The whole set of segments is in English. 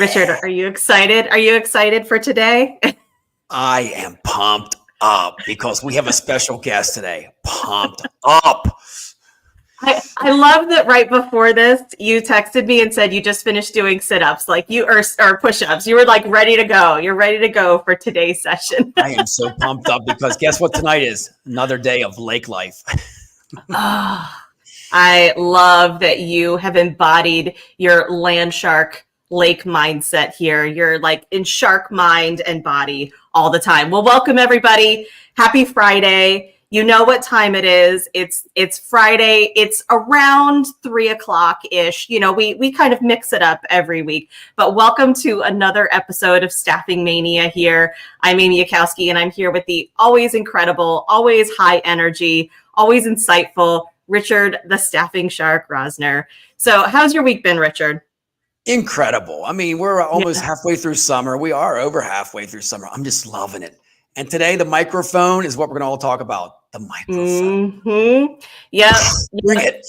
Richard, are you excited? Are you excited for today? I am pumped up because we have a special guest today. Pumped up. I love that right before this, you texted me and said you just finished doing sit-ups, like you or push-ups. You were like ready to go. You're ready to go for today's session. I am so pumped up because guess what tonight is? Another day of lake life. I love that you have embodied your land shark lake mindset here. You're like in shark mind and body all the time. Well, welcome everybody. Happy Friday. You know what time it is. It's Friday. It's around 3:00-ish. You know, we kind of mix it up every week. But welcome to another episode of Staffing Mania here. I'm Amy Yackowski, and I'm here with the always incredible, always high energy, always insightful Richard, the Staffing Shark Rosner. So how's your week been, Richard? Incredible. I mean, we're almost halfway through summer. We are over halfway through summer. I'm just loving it. And today, the microphone is what we're going to all talk about. The microphone. Mm-hmm. Yep. Bring it.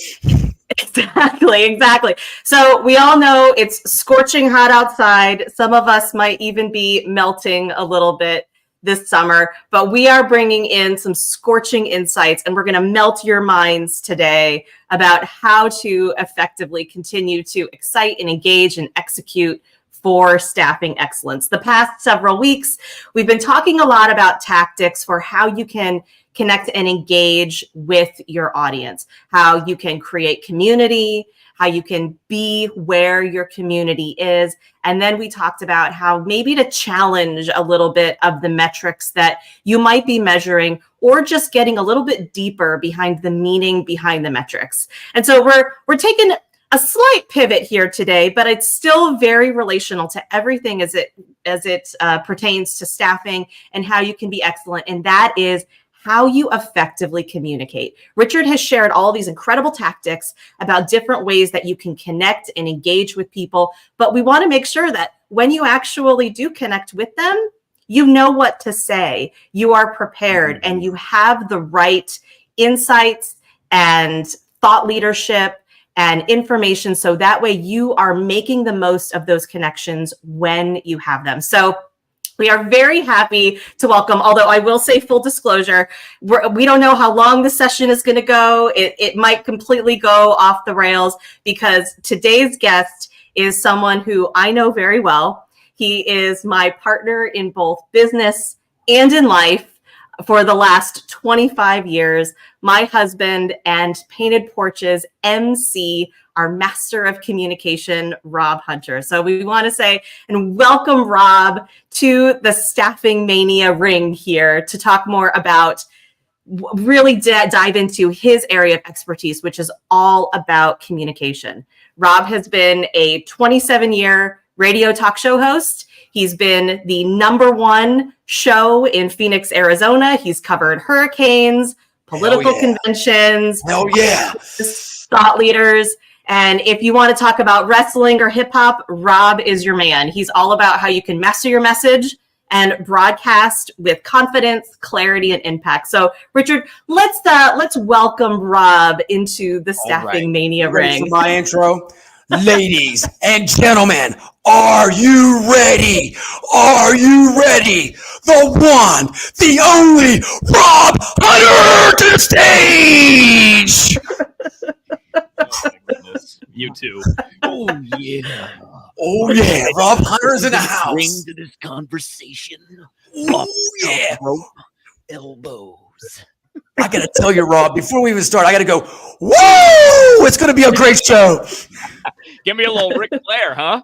Exactly. So we all know it's scorching hot outside. Some of us might even be melting a little bit this summer, but we are bringing in some scorching insights, and we're going to melt your minds today about how to effectively continue to excite and engage and execute for staffing excellence. The past several weeks, we've been talking a lot about tactics for how you can connect and engage with your audience, how you can create community, how you can be where your community is. And then we talked about how maybe to challenge a little bit of the metrics that you might be measuring, or just getting a little bit deeper behind the meaning behind the metrics. And so we're taking a slight pivot here today, but it's still very relational to everything as it pertains to staffing and how you can be excellent. And that is how you effectively communicate. Richard has shared all these incredible tactics about different ways that you can connect and engage with people, but we want to make sure that when you actually do connect with them, you know what to say, you are prepared, and you have the right insights and thought leadership and information, so that way you are making the most of those connections when you have them. So we are very happy to welcome, although I will say full disclosure, we don't know how long the session is going to go. It might completely go off the rails, because today's guest is someone who I know very well. He is my partner in both business and in life for the last 25 years, my husband and Painted Porch's MC, our master of communication, Rob Hunter. So we want to say and welcome Rob to the Staffing Mania ring here to talk more about, really dive into his area of expertise, which is all about communication. Rob has been a 27-year radio talk show host. He's been the #1 show in Phoenix, Arizona. He's covered hurricanes, political conventions, thought leaders. And if you want to talk about wrestling or hip hop, Rob is your man. He's all about how you can master your message and broadcast with confidence, clarity, and impact. So, Richard, let's welcome Rob into the Staffing Mania ring. For my intro, ladies and gentlemen, are you ready? Are you ready? The one, the only Rob Hunter to the stage. You too. Oh yeah. Oh yeah. Rob Hunter's in the house. Bring to this conversation. Oh yeah. Rope elbows. I gotta tell you, Rob, before we even start, I gotta go, whoa! It's gonna be a great show. Give me a little Ric Flair, huh?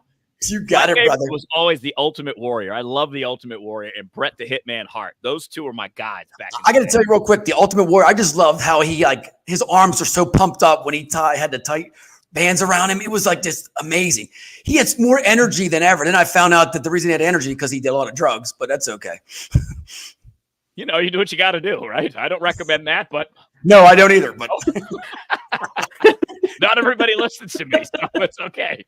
You got it, brother. Was always the Ultimate Warrior. I love the Ultimate Warrior and Bret the Hitman Hart. Those two are my guys back. I got to tell you real quick, the Ultimate Warrior. I just loved how he his arms are so pumped up when he had the tight bands around him. It was like just amazing. He had more energy than ever. Then I found out that the reason he had energy because he did a lot of drugs, but that's okay. You know, you do what you got to do, right? I don't recommend that, but no, I don't either. But not everybody listens to me, so it's okay.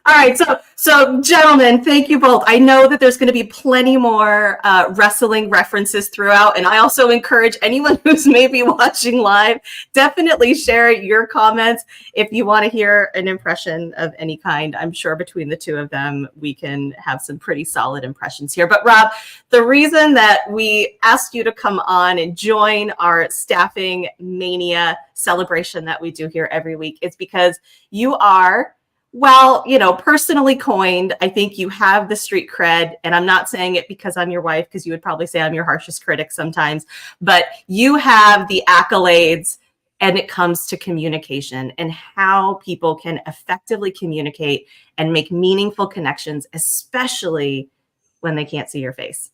All right, so gentlemen, thank you both. I know that there's going to be plenty more wrestling references throughout, and I also encourage anyone who's maybe watching live, definitely share your comments if you want to hear an impression of any kind. I'm sure between the two of them, we can have some pretty solid impressions here. But Rob, the reason that we asked you to come on and join our Staffing Mania celebration that we do here every week is because you are, well, personally coined. I think you have the street cred, and I'm not saying it because I'm your wife, because you would probably say I'm your harshest critic sometimes, but you have the accolades and it comes to communication and how people can effectively communicate and make meaningful connections, especially when they can't see your face.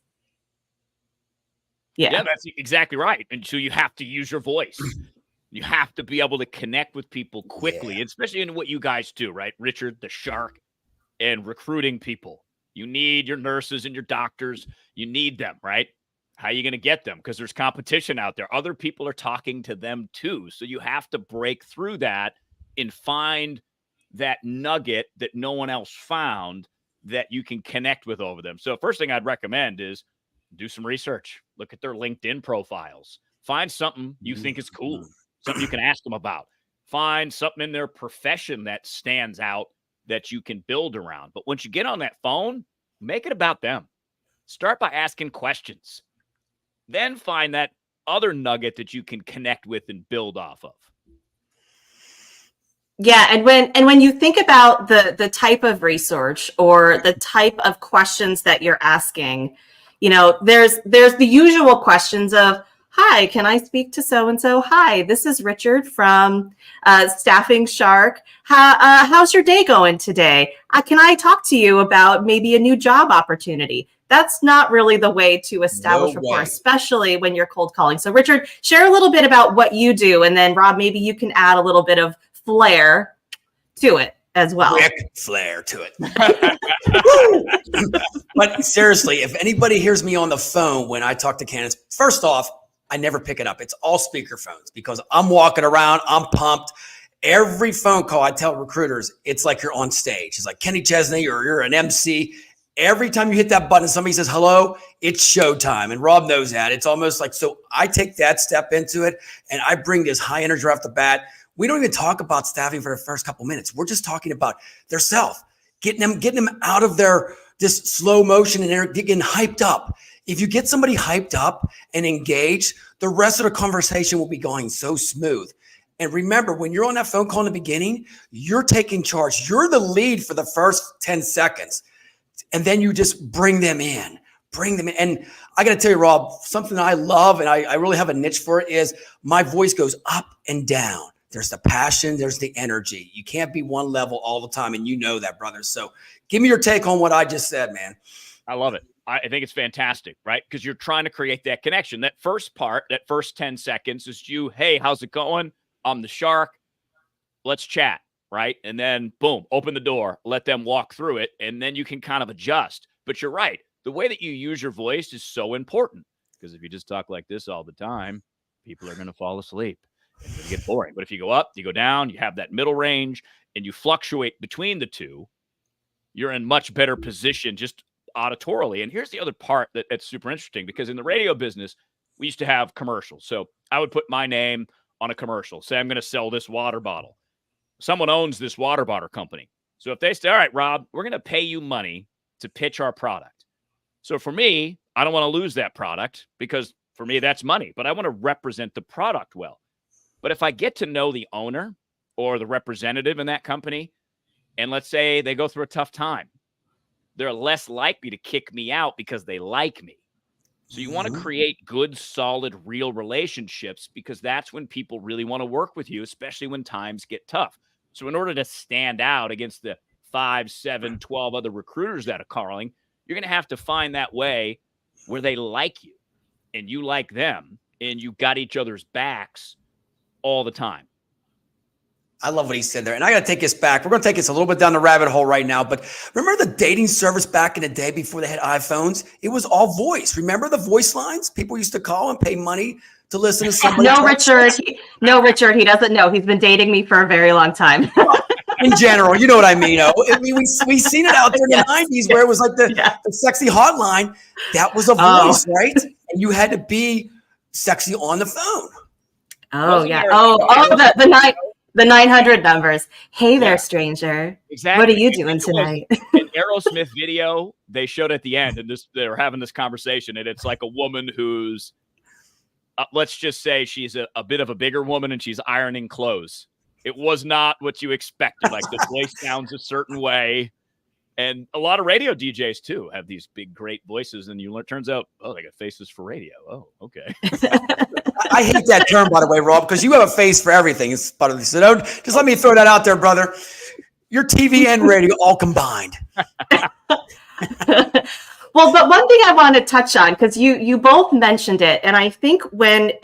Yeah, that's exactly right. And so you have to use your voice. You have to be able to connect with people quickly, especially in what you guys do, right? Richard, the shark, and recruiting people. You need your nurses and your doctors. You need them, right? How are you going to get them? Because there's competition out there. Other people are talking to them too. So you have to break through that and find that nugget that no one else found that you can connect with over them. So first thing I'd recommend is do some research. Look at their LinkedIn profiles. Find something you think is cool. Something you can ask them about. Find something in their profession that stands out that you can build around. But once you get on that phone, make it about them. Start by asking questions. Then find that other nugget that you can connect with and build off of. Yeah, and when you think about the type of research or the type of questions that you're asking, there's the usual questions of, hi, can I speak to so-and-so? Hi, this is Richard from Staffing Shark. How's your day going today? Can I talk to you about maybe a new job opportunity? That's not really the way to establish rapport, especially when you're cold calling. So Richard, share a little bit about what you do. And then Rob, maybe you can add a little bit of flair to it as well. Quick flair to it. But seriously, if anybody hears me on the phone when I talk to candidates, first off, I never pick it up. It's all speakerphones because I'm walking around. I'm pumped. Every phone call I tell recruiters, it's like you're on stage. It's like Kenny Chesney or you're an MC. Every time you hit that button, somebody says hello, it's showtime. And Rob knows that. It's almost like, so I take that step into it and I bring this high energy off the bat. We don't even talk about staffing for the first couple minutes. We're just talking about their self, getting them out of this slow motion and they're getting hyped up. If you get somebody hyped up and engaged, the rest of the conversation will be going so smooth. And remember, when you're on that phone call in the beginning, you're taking charge. You're the lead for the first 10 seconds. And then you just bring them in. And I got to tell you, Rob, something that I love and I really have a niche for it is my voice goes up and down. There's the passion. There's the energy. You can't be one level all the time. And you know that, brother. So give me your take on what I just said, man. I love it. I think it's fantastic, right? Because you're trying to create that connection. That first part, that first 10 seconds is you, hey, how's it going? I'm the shark. Let's chat, right? And then boom, open the door, let them walk through it, and then you can kind of adjust. But you're right. The way that you use your voice is so important because if you just talk like this all the time, people are going to fall asleep. It's going to get boring. But if you go up, you go down, you have that middle range, and you fluctuate between the two, you're in much better position just auditorily. And here's the other part that's super interesting because in the radio business, we used to have commercials. So I would put my name on a commercial, say I'm going to sell this water bottle. Someone owns this water bottle company. So if they say, all right, Rob, we're going to pay you money to pitch our product. So for me, I don't want to lose that product because for me, that's money, but I want to represent the product well. But if I get to know the owner or the representative in that company, and let's say they go through a tough time, they're less likely to kick me out because they like me. So you want to create good, solid, real relationships because that's when people really want to work with you, especially when times get tough. So in order to stand out against the 5, 7, 12 other recruiters that are calling, you're going to have to find that way where they like you and you like them and you got each other's backs all the time. I love what he said there. And I got to take this back. We're going to take this a little bit down the rabbit hole right now. But remember the dating service back in the day before they had iPhones? It was all voice. Remember the voice lines? People used to call and pay money to listen to somebody. No, Richard, he doesn't know. He's been dating me for a very long time. in general. You know what I mean? I mean, we seen it out there in the 90s where it was like the sexy hotline. That was a voice, right? And you had to be sexy on the phone. Oh, yeah. The 900 numbers. Hey there, stranger. Exactly. What are you doing tonight? An Aerosmith video they showed at the end, and they were having this conversation, and it's like a woman who's, let's just say she's a bit of a bigger woman, and she's ironing clothes. It was not what you expected. Like the voice sounds a certain way, and a lot of radio DJs too have these big, great voices, and turns out, they got faces for radio. Oh, okay. I hate that term, by the way, Rob, because you have a face for everything. So don't just let me throw that out there, brother. Your TV and radio all combined. Well, but one thing I want to touch on, because you both mentioned it, and I think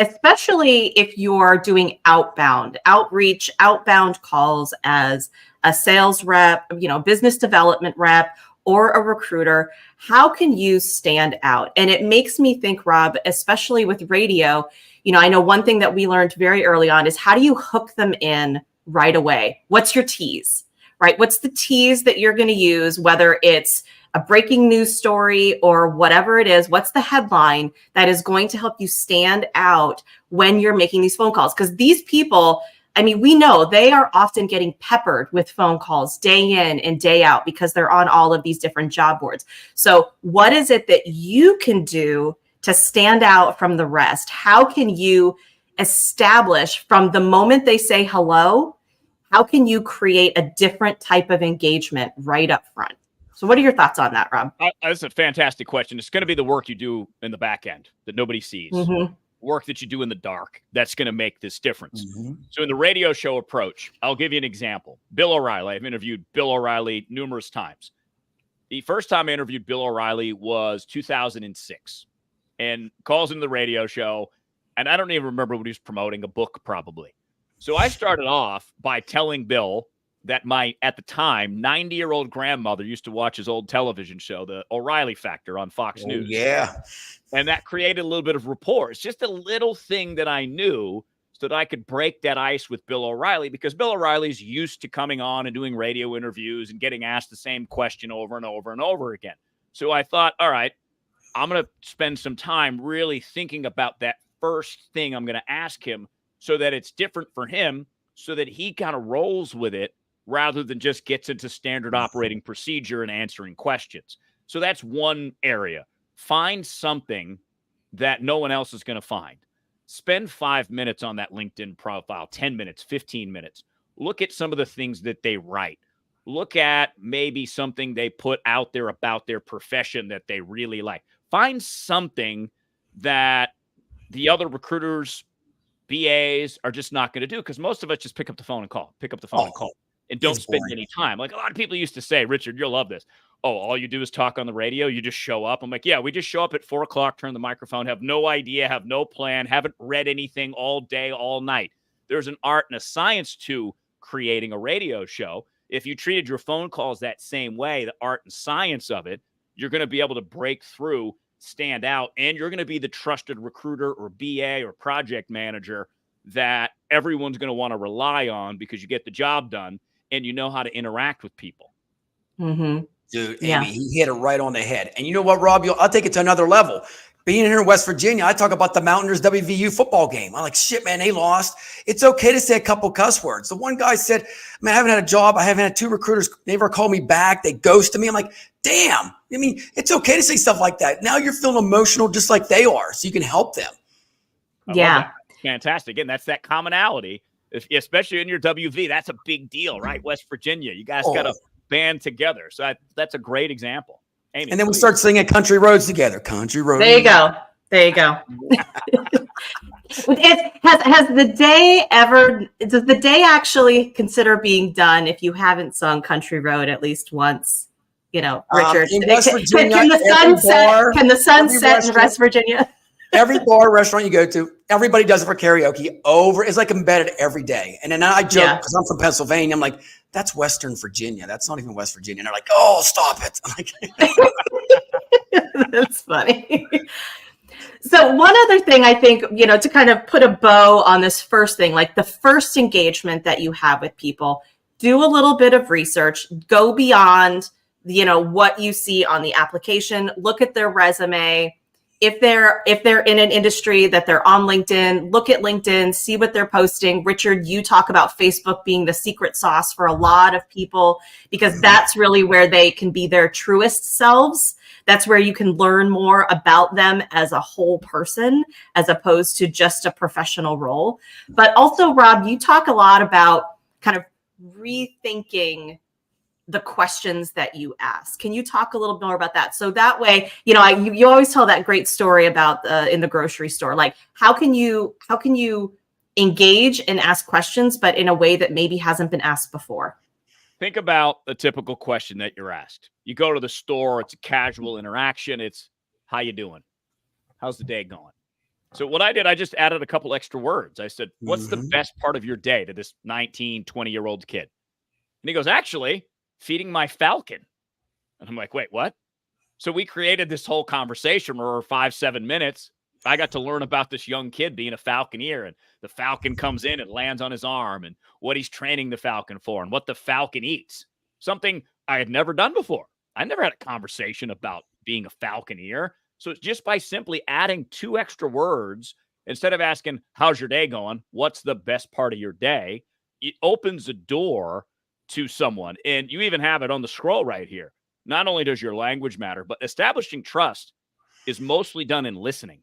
especially if you're doing outbound outreach, outbound calls as a sales rep, business development rep, or a recruiter, how can you stand out? And it makes me think, Rob, especially with radio, I know one thing that we learned very early on is how do you hook them in right away? What's your tease, right? What's the tease that you're going to use, whether it's a breaking news story or whatever it is? What's the headline that is going to help you stand out when you're making these phone calls? Because these people, we know they are often getting peppered with phone calls day in and day out because they're on all of these different job boards. So what is it that you can do to stand out from the rest? How can you establish from the moment they say hello, how can you create a different type of engagement right up front? So what are your thoughts on that, Rob? That's a fantastic question. It's going to be the work you do in the back end that nobody sees. Mm-hmm. Work that you do in the dark that's going to make this difference. Mm-hmm. So in the radio show approach, I'll give you an example. Bill O'Reilly. I've interviewed Bill O'Reilly numerous times. The first time I interviewed Bill O'Reilly was 2006, and calls into the radio show, and I don't even remember what he was promoting, a book probably. So I started off by telling Bill that my, at the time, 90-year-old grandmother used to watch his old television show, The O'Reilly Factor on Fox News. Yeah. And that created a little bit of rapport. It's just a little thing that I knew so that I could break that ice with Bill O'Reilly, because Bill O'Reilly's used to coming on and doing radio interviews and getting asked the same question over and over and over again. So I thought, all right, I'm going to spend some time really thinking about that first thing I'm going to ask him so that it's different for him, so that he kind of rolls with it rather than just gets into standard operating procedure and answering questions. So that's one area. Find something that no one else is going to find. Spend 5 minutes on that LinkedIn profile, 10 minutes, 15 minutes. Look at some of the things that they write. Look at maybe something they put out there about their profession that they really like. Find something that the other recruiters, BAs are just not going to do, because most of us just pick up the phone and call, and don't spend any time. Like a lot of people used to say, Richard, you'll love this. Oh, all you do is talk on the radio. You just show up. I'm like, yeah, we just show up at 4 o'clock, turn the microphone, have no idea, have no plan, haven't read anything all day, all night. There's an art and a science to creating a radio show. If you treated your phone calls that same way, the art and science of it, you're going to be able to break through, stand out, and you're going to be the trusted recruiter or BA or project manager that everyone's going to want to rely on, because you get the job done and you know how to interact with people. Mm-hmm. Dude, Amy, he hit it right on the head. And you know what, Rob? I'll take it to another level. Being here in West Virginia, I talk about the Mountaineers WVU football game. I'm like, shit, man, they lost. It's okay to say a couple cuss words. The one guy said, man, I haven't had a job. I haven't had 2 recruiters. They never called me back. They ghosted me. I'm like, damn. I mean, it's okay to say stuff like that. Now you're feeling emotional just like they are, so you can help them. Yeah. Fantastic. And that's that commonality, especially in your WV. That's a big deal, right? West Virginia. You guys got to band together. So that's a great example. Amy, and then we start singing Country Roads together. Country Roads. There you go. There you go. Has the day ever, does the day actually consider being done if you haven't sung Country Road at least once? You know, Richard, in West Virginia, can the sun set in West Virginia? Every bar, restaurant you go to, everybody does it for karaoke it's like embedded every day. And then I joke, because I'm from Pennsylvania, I'm like, that's Western Virginia. That's not even West Virginia. And they're like, oh, stop it. I'm like, that's funny. So one other thing I think, to kind of put a bow on this first thing, like the first engagement that you have with people, do a little bit of research, go beyond, what you see on the application, look at their resume. If they're in an industry that they're on LinkedIn, look at LinkedIn, see what they're posting. Richard, you talk about Facebook being the secret sauce for a lot of people, because that's really where they can be their truest selves. That's where you can learn more about them as a whole person, as opposed to just a professional role. But also, Rob, you talk a lot about kind of rethinking the questions that you ask. Can you talk a little more about that? So that way, you always tell that great story about in the grocery store. Like, how can you engage and ask questions, but in a way that maybe hasn't been asked before? Think about a typical question that you're asked. You go to the store, it's a casual interaction. It's, how you doing? How's the day going? So what I did, I just added a couple extra words. I said, what's the best part of your day to this 19, 20-year-old kid? And he goes, actually, feeding my falcon. And I'm like, wait, what? So we created this whole conversation for 5-7 minutes. I got to learn about this young kid being a falconeer, and the falcon comes in and lands on his arm, and what he's training the falcon for, and what the falcon eats. Something I had never done before. I never had a conversation about being a falconeer. So just by simply adding 2 extra words, instead of asking, how's your day going? What's the best part of your day? It opens a door to someone. And you even have it on the scroll right here. Not only does your language matter, but establishing trust is mostly done in listening.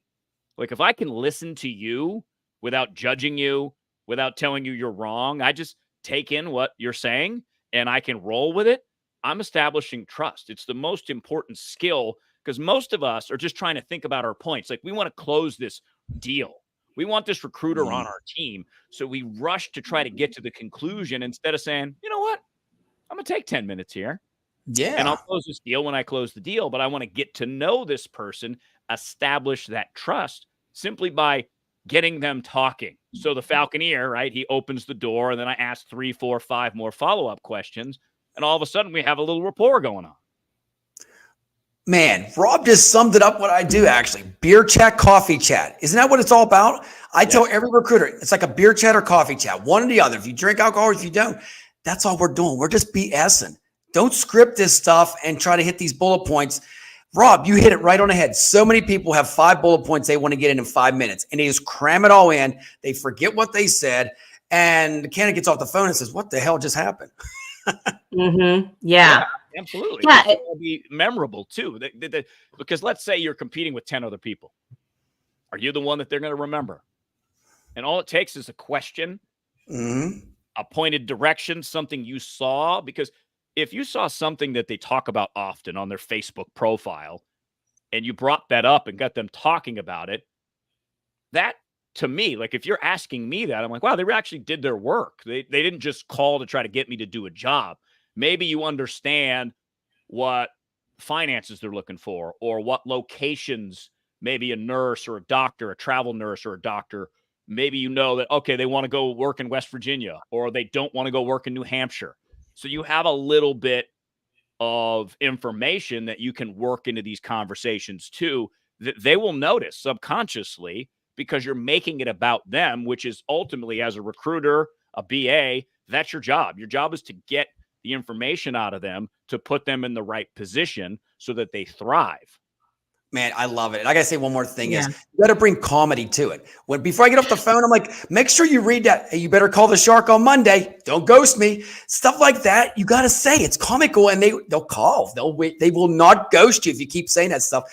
Like, if I can listen to you without judging you, without telling you you're wrong, I just take in what you're saying and I can roll with it, I'm establishing trust. It's the most important skill, because most of us are just trying to think about our points. Like, we want to close this deal. We want this recruiter on our team. So we rush to try to get to the conclusion instead of saying, you know what? I'm going to take 10 minutes here. Yeah. And I'll close this deal when I close the deal. But I want to get to know this person, establish that trust simply by getting them talking. So the falconeer, right? He opens the door, and then I ask 3, 4, 5 more follow-up questions. And all of a sudden we have a little rapport going on. Man, Rob just summed it up what I do, actually. Beer chat, coffee chat. Isn't that what it's all about? I tell every recruiter, it's like a beer chat or coffee chat, one or the other. If you drink alcohol or if you don't, that's all we're doing. We're just BSing. Don't script this stuff and try to hit these bullet points. Rob, you hit it right on the head. So many people have 5 bullet points they want to get in 5 minutes, and they just cram it all in. They forget what they said, and the candidate gets off the phone and says, what the hell just happened? Yeah. Absolutely. Yeah, it'll be memorable too. Because let's say you're competing with 10 other people. Are you the one that they're going to remember? And all it takes is a question, a pointed direction, something you saw. Because if you saw something that they talk about often on their Facebook profile, and you brought that up and got them talking about it, that, to me, like, if you're asking me that, I'm like, wow, they actually did their work. They didn't just call to try to get me to do a job. Maybe you understand what finances they're looking for, or what locations, maybe a nurse or a doctor, a travel nurse or a doctor, maybe you know that, okay, they want to go work in West Virginia, or they don't want to go work in New Hampshire. So you have a little bit of information that you can work into these conversations too, that they will notice subconsciously, because you're making it about them, which is ultimately, as a recruiter, a BA, that's your job. Your job is to get the information out of them to put them in the right position so that they thrive. Man, I love it. And I got to say one more thing is, you got to bring comedy to it. Before I get off the phone, I'm like, make sure you read that. Hey, you better call the shark on Monday. Don't ghost me. Stuff like that. You got to say it's comical, and they'll call. They'll wait. They will not ghost you if you keep saying that stuff.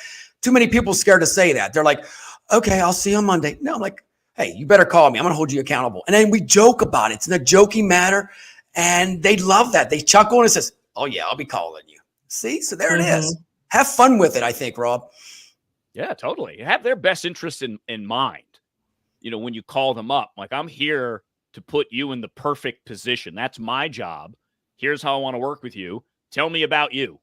Too many people scared to say that. They're like, okay, I'll see you on Monday. No, I'm like, hey, you better call me. I'm going to hold you accountable. And then we joke about it. It's in a joking matter. And they love that. They chuckle and it says, oh yeah, I'll be calling you. See? So there it is. Have fun with it, I think, Rob. Yeah, totally. Have their best interests in mind. You know, when you call them up, like, I'm here to put you in the perfect position. That's my job. Here's how I want to work with you. Tell me about you.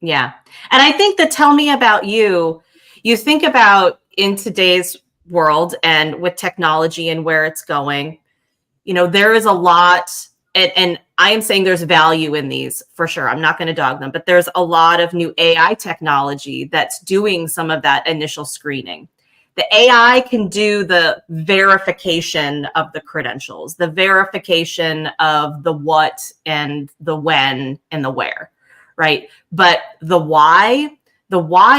Yeah. And I think the tell me about you think about in today's world and with technology and where it's going, you know, there is a lot, and I am saying there's value in these for sure. I'm not going to dog them, but there's a lot of new AI technology that's doing some of that initial screening. The AI can do the verification of the credentials, the verification of the what and the when and the where, right? But the why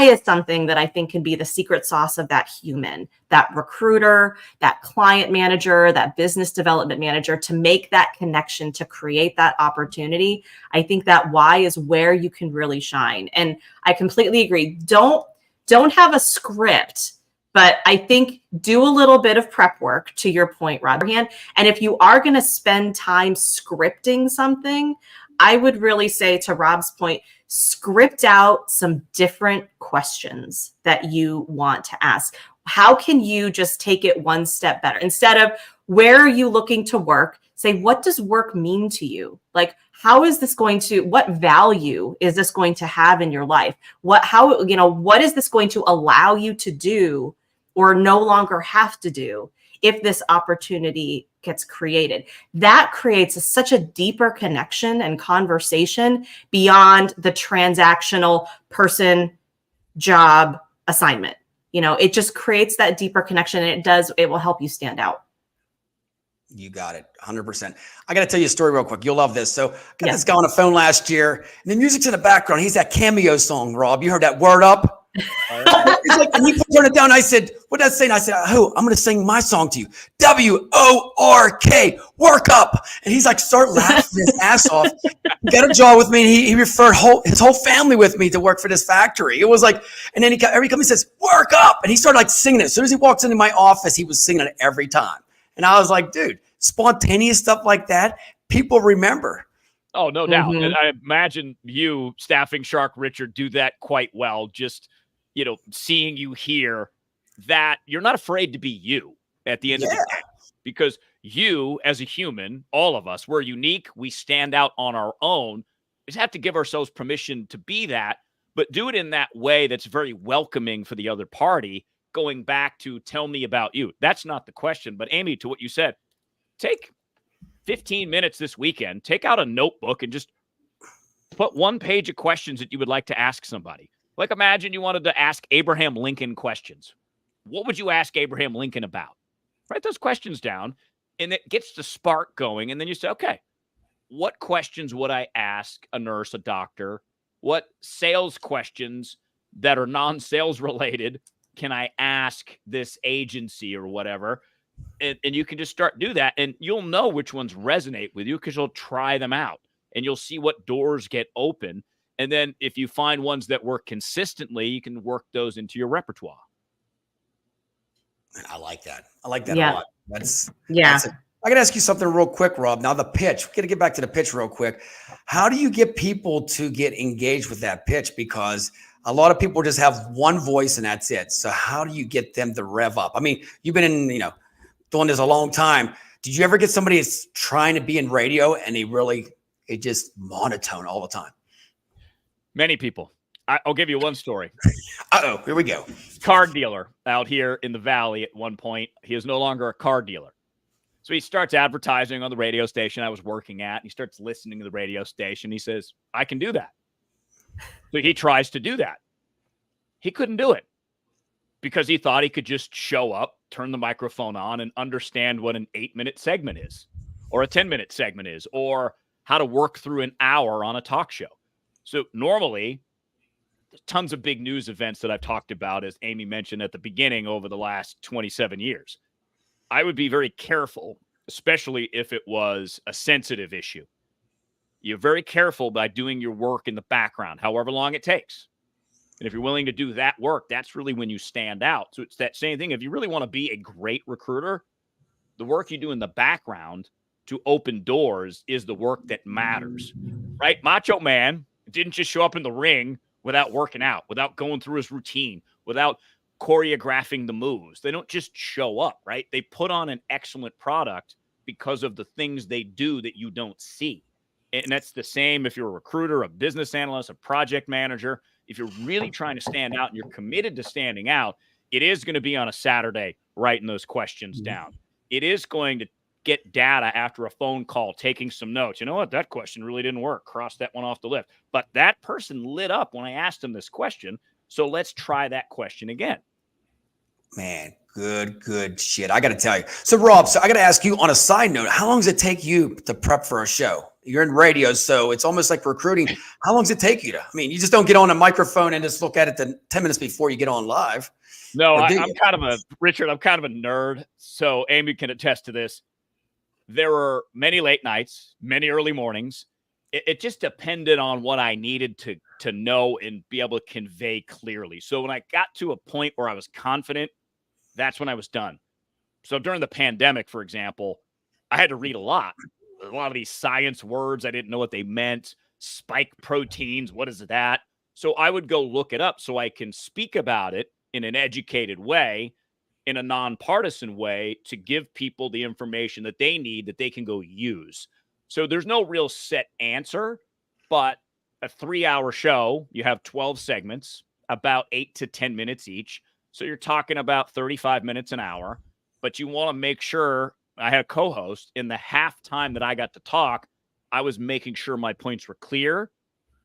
is something that I think can be the secret sauce of that human, that recruiter, that client manager, that business development manager, to make that connection, to create that opportunity. I think that why is where you can really shine. And I completely agree. Don't have a script, but I think do a little bit of prep work, to your point, Rob. And if you are going to spend time scripting something, I would really say, to Rob's point, script out some different questions that you want to ask. How can you just take it one step better? Instead of where are you looking to work, say, what does work mean to you? Like, how is this going to, what value is this going to have in your life? What is this going to allow you to do or no longer have to do if this opportunity gets created? That creates such a deeper connection and conversation beyond the transactional person, job, assignment. It just creates that deeper connection, and it will help you stand out. You got it. 100%. I got to tell you a story real quick. You'll love this. So I got this guy on the phone last year, and the music's in the background. He's that Cameo song, Rob. You heard that, Word Up? He's like, and he turned it down. I said, what did I say? And I said, I'm going to sing my song to you. WORK, work up. And he's like, start laughing his ass off. He got a job with me, and he referred his whole family with me to work for this factory. It was like, and then every time he says, work up. And he started like singing it. As soon as he walks into my office, he was singing it every time. And I was like, dude, spontaneous stuff like that, people remember. Oh, no doubt. And I imagine you, Staffing Shark Richard, do that quite well. Just, seeing you here, that you're not afraid to be you at the end of the day. Because you, as a human, all of us, we're unique. We stand out on our own. We just have to give ourselves permission to be that, but do it in that way that's very welcoming for the other party. Going back to tell me about you. That's not the question. But Amy, to what you said, take 15 minutes this weekend, take out a notebook and just put one page of questions that you would like to ask somebody. Like, imagine you wanted to ask Abraham Lincoln questions. What would you ask Abraham Lincoln about? Write those questions down, and it gets the spark going. And then you say, okay, what questions would I ask a nurse, a doctor? What sales questions that are non-sales related can I ask this agency or whatever? And you can just do that, and you'll know which ones resonate with you because you'll try them out, and you'll see what doors get open. And then if you find ones that work consistently, you can work those into your repertoire. I like that. I like that Yeah. a lot. That's I got to ask you something real quick, Rob. Now the pitch, we got to get back to the pitch real quick. How do you get people to get engaged with that pitch? Because a lot of people just have one voice and that's it. So how do you get them to rev up? I mean, you've been in, doing this a long time. Did you ever get somebody that's trying to be in radio and it just monotone all the time? Many people. I'll give you one story. Uh-oh, here we go. Car dealer out here in the Valley at one point. He is no longer a car dealer. So he starts advertising on the radio station I was working at. And he starts listening to the radio station. He says, I can do that. So he tries to do that. He couldn't do it because he thought he could just show up, turn the microphone on, and understand what an 8-minute segment is, or a 10-minute segment is, or how to work through an hour on a talk show. So normally, there's tons of big news events that I've talked about, as Amy mentioned at the beginning, over the last 27 years. I would be very careful, especially if it was a sensitive issue. You're very careful by doing your work in the background, however long it takes. And if you're willing to do that work, that's really when you stand out. So it's that same thing. If you really want to be a great recruiter, the work you do in the background to open doors is the work that matters, right? Macho Man didn't just show up in the ring without working out, without going through his routine, without choreographing the moves. They don't just show up, right? They put on an excellent product because of the things they do that you don't see. And that's the same if you're a recruiter, a business analyst, a project manager. If you're really trying to stand out and you're committed to standing out, it is going to be on a Saturday writing those questions down. It is going to get data after a phone call, taking some notes. You know what? That question really didn't work. Cross that one off the list. But that person lit up when I asked him this question. So let's try that question again. Man, good shit. I got to tell you. So, Rob, I got to ask you on a side note, how long does it take you to prep for a show? You're in radio, so it's almost like recruiting. How long does it take you to? I mean, you just don't get on a microphone and just look at it the 10 minutes before you get on live. No, I'm kind of I'm kind of a nerd. So Amy can attest to this. There were many late nights, many early mornings. It just depended on what I needed to know and be able to convey clearly. So when I got to a point where I was confident, that's when I was done. So during the pandemic, for example, I had to read a lot of these science words. I didn't know what they meant. Spike proteins, what is that? So I would go look it up so I can speak about it in an educated way, in a nonpartisan way, to give people the information that they need that they can go use. So there's no real set answer, but a 3-hour show, you have 12 segments, about 8 to 10 minutes each. So you're talking about 35 minutes an hour, but you want to make sure I had a co-host in the half time that I got to talk. I was making sure my points were clear,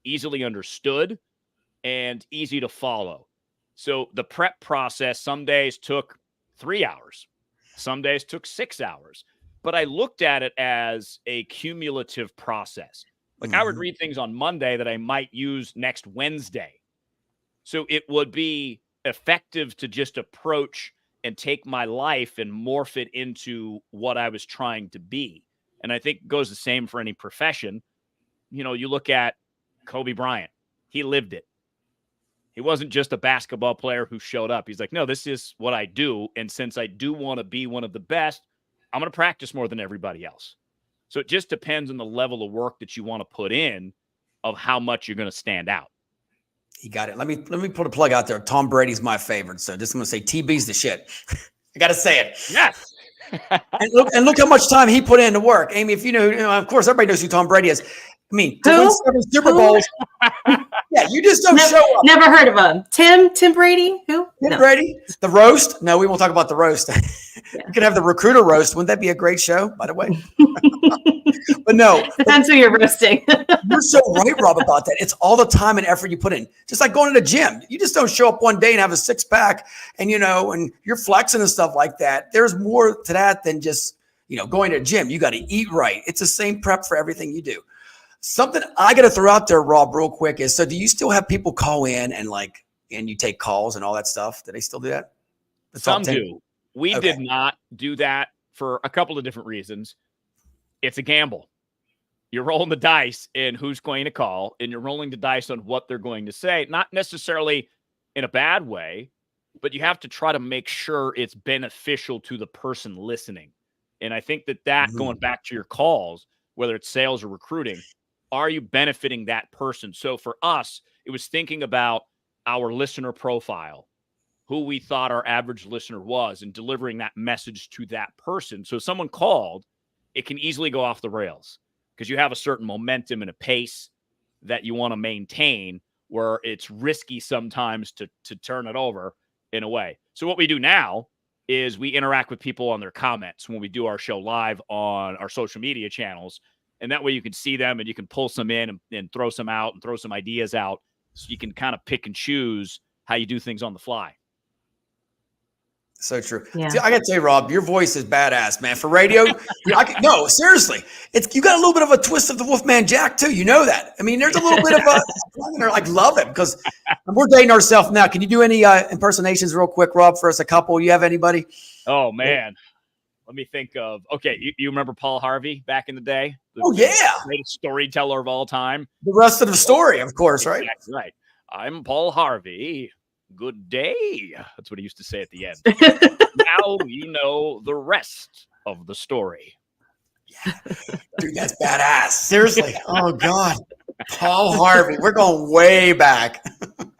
easily understood, and easy to follow. So the prep process some days took 3 hours. Some days took 6 hours. But I looked at it as a cumulative process. Like I would read things on Monday that I might use next Wednesday. So it would be effective to just approach and take my life and morph it into what I was trying to be. And I think it goes the same for any profession. You know, you look at Kobe Bryant. He lived it. He wasn't just a basketball player who showed up. He's like, no, this is what I do. And since I do want to be one of the best, I'm going to practice more than everybody else. So it just depends on the level of work that you want to put in of how much you're going to stand out. You got it. Let me put a plug out there. Tom Brady's my favorite. So just I'm going to say TB's the shit. I got to say it. Yes. and look how much time he put into work. Amy, if you know, of course, everybody knows who Tom Brady is. I mean, to win 7 Super Bowls. Yeah, you just don't show up. Never heard of him. Tim Brady? Who? Tim Brady? The roast? No, we won't talk about the roast. Yeah. You could have the recruiter roast. Wouldn't that be a great show, by the way? But no. Depends who you're roasting. You're so right, Rob, about that. It's all the time and effort you put in. Just like going to the gym. You just don't show up one day and have a 6-pack and, and you're flexing and stuff like that. There's more to that than just, going to the gym. You got to eat right. It's the same prep for everything you do. Something I got to throw out there, Rob, real quick is, so do you still have people call in and you take calls and all that stuff? Do they still do that? Some do. We did not do that for a couple of different reasons. It's a gamble. You're rolling the dice in who's going to call, and you're rolling the dice on what they're going to say, not necessarily in a bad way, but you have to try to make sure it's beneficial to the person listening. And I think that going back to your calls, whether it's sales or recruiting, are you benefiting that person? So for us, it was thinking about our listener profile, who we thought our average listener was, and delivering that message to that person. So if someone called, it can easily go off the rails because you have a certain momentum and a pace that you want to maintain, where it's risky sometimes to turn it over in a way. So what we do now is we interact with people on their comments when we do our show live on our social media channels. And that way you can see them and you can pull some in and throw some out and throw some ideas out. So you can kind of pick and choose how you do things on the fly. So true. Yeah. See, I got to tell you, Rob, your voice is badass, man. For radio, no, seriously. You got a little bit of a twist of the Wolfman Jack, too. You know that. I mean, there's a little bit of love it because we're dating ourselves now. Can you do any impersonations real quick, Rob, for us, a couple? You have anybody? Oh, man. Let me think of, you remember Paul Harvey back in the day? The greatest storyteller of all time. The rest of the story, of course, right? Exactly right. I'm Paul Harvey. Good day. That's what he used to say at the end. Now you know the rest of the story. Yeah. Dude, that's badass. Seriously. Oh, God. Paul Harvey. We're going way back.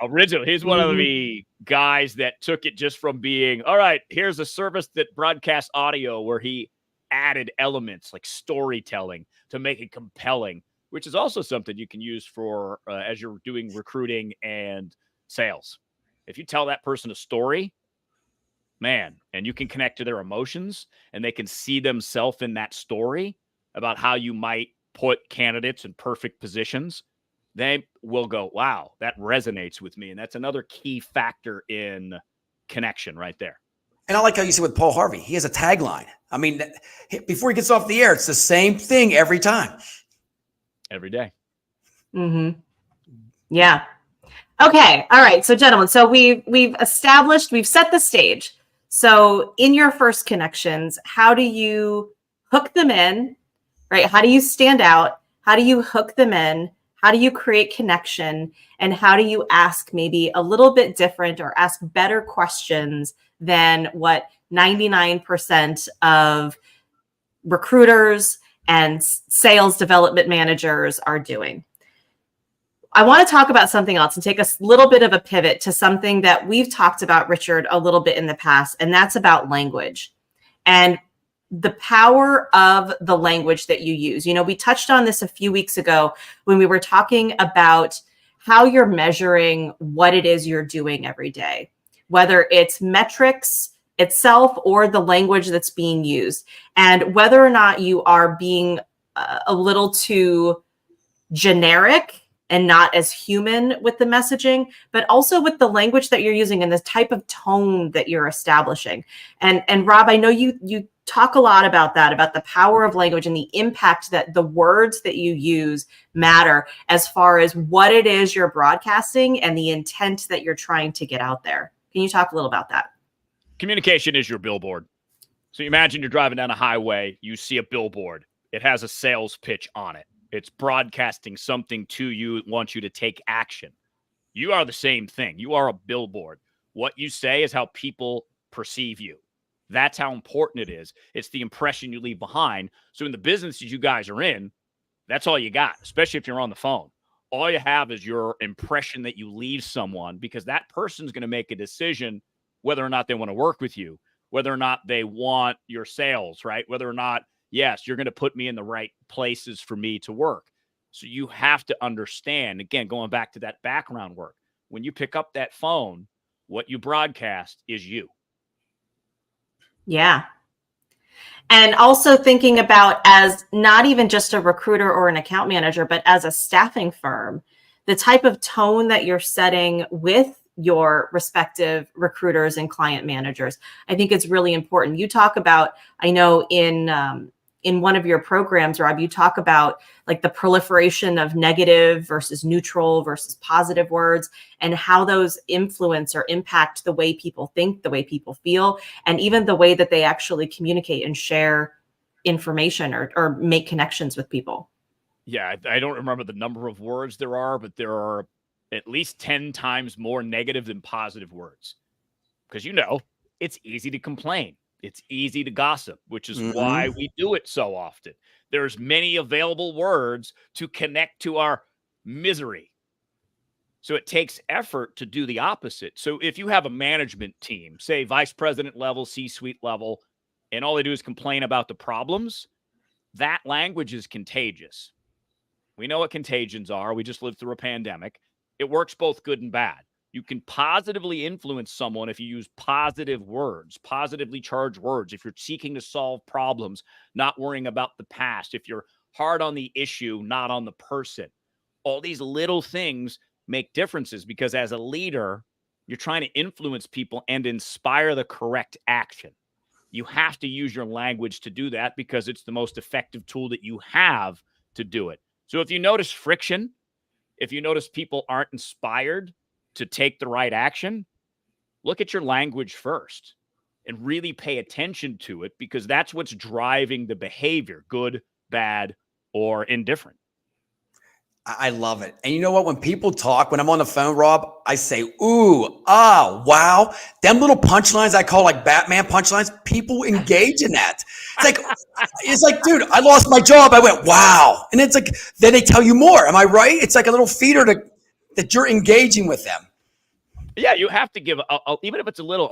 Originally, he's one of the guys that took it just from being, all right, here's a service that broadcasts audio, where he added elements like storytelling to make it compelling, which is also something you can use for as you're doing recruiting and sales. If you tell that person a story, man, and you can connect to their emotions and they can see themselves in that story about how you might put candidates in perfect positions, they will go, wow, that resonates with me. And that's another key factor in connection right there. And I like how you said with Paul Harvey, he has a tagline. I mean, before he gets off the air, it's the same thing every time. Every day. Mm-hmm. Yeah. Okay. All right. So gentlemen, so we've set the stage. So in your first connections, how do you hook them in, right? How do you stand out? How do you hook them in? How do you create connection? And how do you ask maybe a little bit different or ask better questions than what 99% of recruiters and sales development managers are doing? I want to talk about something else and take a little bit of a pivot to something that we've talked about, Richard, a little bit in the past, and that's about language and the power of the language that you use. You know, we touched on this a few weeks ago when we were talking about how you're measuring what it is you're doing every day, whether it's metrics itself or the language that's being used, and whether or not you are being a little too generic and not as human with the messaging, but also with the language that you're using and the type of tone that you're establishing. And Rob, I know you talk a lot about that, about the power of language and the impact that the words that you use matter as far as what it is you're broadcasting and the intent that you're trying to get out there. Can you talk a little about that? Communication is your billboard. So you imagine you're driving down a highway, you see a billboard. It has a sales pitch on it. It's broadcasting something to you, wants you to take action. You are the same thing. You are a billboard. What you say is how people perceive you. That's how important it is. It's the impression you leave behind. So in the businesses you guys are in, that's all you got, especially if you're on the phone. All you have is your impression that you leave someone, because that person's going to make a decision whether or not they want to work with you, whether or not they want your sales, right? Whether or not, yes, you're going to put me in the right places for me to work. So you have to understand, again, going back to that background work, when you pick up that phone, what you broadcast is you. Yeah. And also thinking about, as not even just a recruiter or an account manager, but as a staffing firm, the type of tone that you're setting with your respective recruiters and client managers, I think it's really important. You talk about, I know in one of your programs, Rob, you talk about like the proliferation of negative versus neutral versus positive words and how those influence or impact the way people think, the way people feel, and even the way that they actually communicate and share information or make connections with people. Yeah, I don't remember the number of words there are, but there are at least 10 times more negative than positive words. Because, you know, it's easy to complain. It's easy to gossip, which is why we do it so often. There's many available words to connect to our misery. So it takes effort to do the opposite. So if you have a management team, say vice president level, C-suite level, and all they do is complain about the problems, that language is contagious. We know what contagions are. We just lived through a pandemic. It works both good and bad. You can positively influence someone if you use positive words, positively charged words, if you're seeking to solve problems, not worrying about the past, if you're hard on the issue, not on the person. All these little things make differences because as a leader, you're trying to influence people and inspire the correct action. You have to use your language to do that because it's the most effective tool that you have to do it. So if you notice friction, if you notice people aren't inspired to take the right action, look at your language first and really pay attention to it because that's what's driving the behavior, good, bad, or indifferent. I love it. And you know what? When people talk, when I'm on the phone, Rob, I say, ooh, ah, wow. Them little punchlines I call like Batman punchlines, people engage in that. It's like, dude, I lost my job. I went, wow. And it's like, then they tell you more. Am I right? It's like a little feeder that you're engaging with them. Yeah, you have to give, even if it's a little,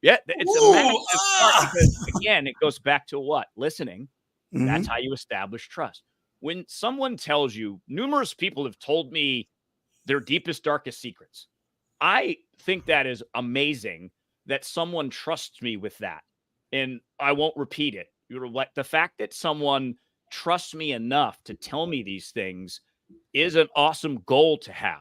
it's a massive part because, again, it goes back to what? Listening. Mm-hmm. That's how you establish trust. When someone tells you, numerous people have told me their deepest, darkest secrets. I think that is amazing that someone trusts me with that. And I won't repeat it. You're like the fact that someone trusts me enough to tell me these things is an awesome goal to have.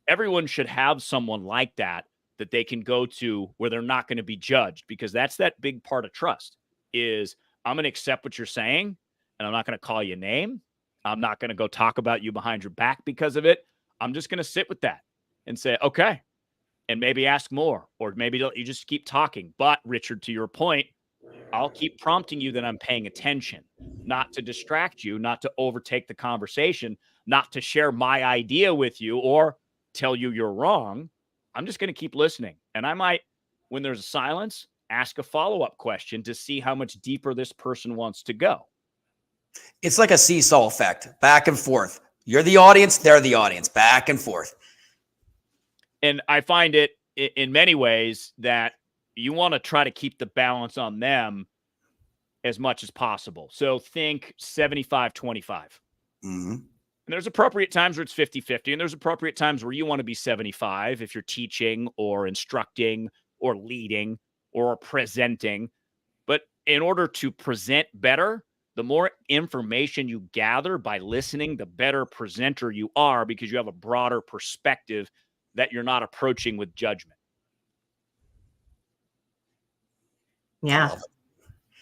Everyone should have someone like that that they can go to where they're not going to be judged, because that's that big part of trust is I'm going to accept what you're saying and I'm not going to call you a name. I'm not going to go talk about you behind your back because of it. I'm just going to sit with that and say, okay, and maybe ask more, or maybe you just keep talking. But Richard, to your point, I'll keep prompting you that I'm paying attention, not to distract you, not to overtake the conversation, not to share my idea with you or tell you you're wrong. I'm just going to keep listening. And I might, when there's a silence, ask a follow-up question to see how much deeper this person wants to go. It's like a seesaw effect, back and forth. You're the audience, they're the audience, back and forth. And I find it in many ways that you want to try to keep the balance on them as much as possible. So think 75-25. Mm-hmm. And there's appropriate times where it's 50-50, and there's appropriate times where you want to be 75 if you're teaching or instructing or leading or presenting. But in order to present better, the more information you gather by listening, the better presenter you are, because you have a broader perspective that you're not approaching with judgment. Yeah.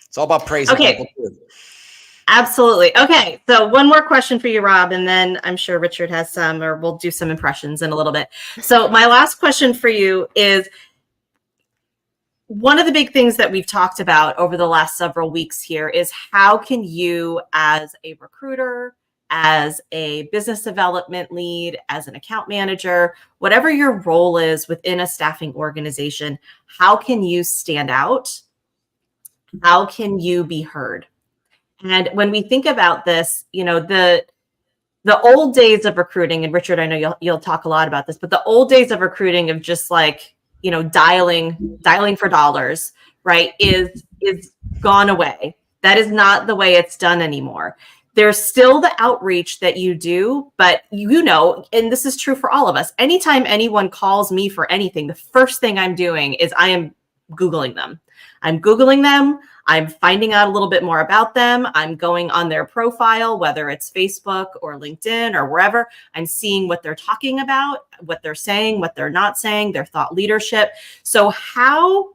It's all about praising people too. Absolutely. Okay. So one more question for you, Rob, and then I'm sure Richard has some, or we'll do some impressions in a little bit. So my last question for you is, one of the big things that we've talked about over the last several weeks here is how can you, as a recruiter, as a business development lead, as an account manager, whatever your role is within a staffing organization, how can you stand out? How can you be heard? And when we think about this, you know, the old days of recruiting, and Richard, I know you'll talk a lot about this, but the old days of recruiting of just like, you know, dialing for dollars, right, is gone away. That is not the way it's done anymore. There's still the outreach that you do, but you know, and this is true for all of us, anytime anyone calls me for anything, the first thing I'm doing is I am Googling them. I'm finding out a little bit more about them. I'm going on their profile, whether it's Facebook or LinkedIn or wherever. I'm seeing what they're talking about, what they're saying, what they're not saying, their thought leadership. So how,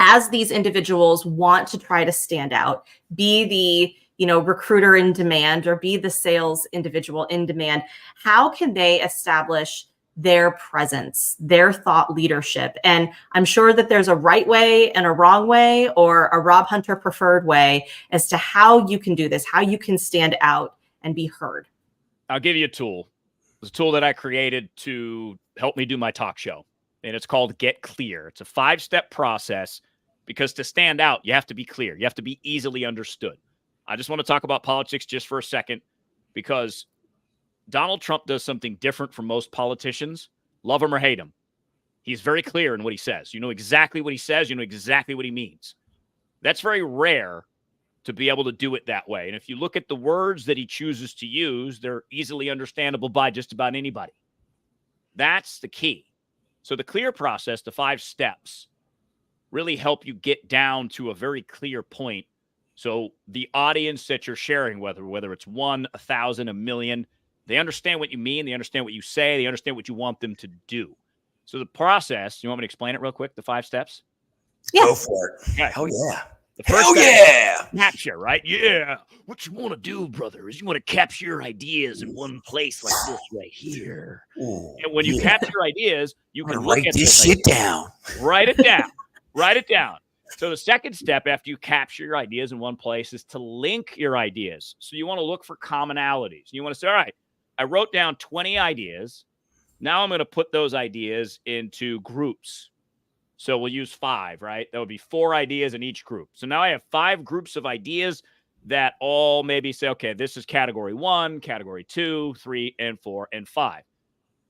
as these individuals want to try to stand out, be the, you know, recruiter in demand or be the sales individual in demand, how can they establish their presence, their thought leadership? And I'm sure that there's a right way and a wrong way, or a Rob Hunter preferred way, as to how you can do this, how you can stand out and be heard. I'll give you a tool. It's a tool that I created to help me do my talk show, and it's called C.L.E.A.R. It's a 5-step process, because to stand out, you have to be clear. You have to be easily understood. I just want to talk about politics just for a second, because Donald Trump does something different from most politicians. Love him or hate him, he's very clear in what he says. You know exactly what he says. You know exactly what he means. That's very rare to be able to do it that way. And if you look at the words that he chooses to use, they're easily understandable by just about anybody. That's the key. So the C.L.E.A.R process, the 5 steps, really help you get down to a very clear point. So the audience that you're sharing, whether it's 1, 1,000, 1,000,000, they understand what you mean. They understand what you say. They understand what you want them to do. So the process, you want me to explain it real quick, the 5 steps? Yeah. Go for it. Okay. Hell yeah. The first Hell step, yeah. capture, right? Yeah. What you want to do, brother, is you want to capture your ideas in one place like this right here. Ooh, And when you capture ideas, you I'm can gonna look write at this those shit down. Write it down. Write it down. So the second step after you capture your ideas in one place is to link your ideas. So you want to look for commonalities. You want to say, all right, I wrote down 20 ideas. Now I'm going to put those ideas into groups. So we'll use 5, right? That would be 4 ideas in each group. So now I have 5 groups of ideas that all maybe say, okay, this is category 1, category 2, 3, and 4, and 5.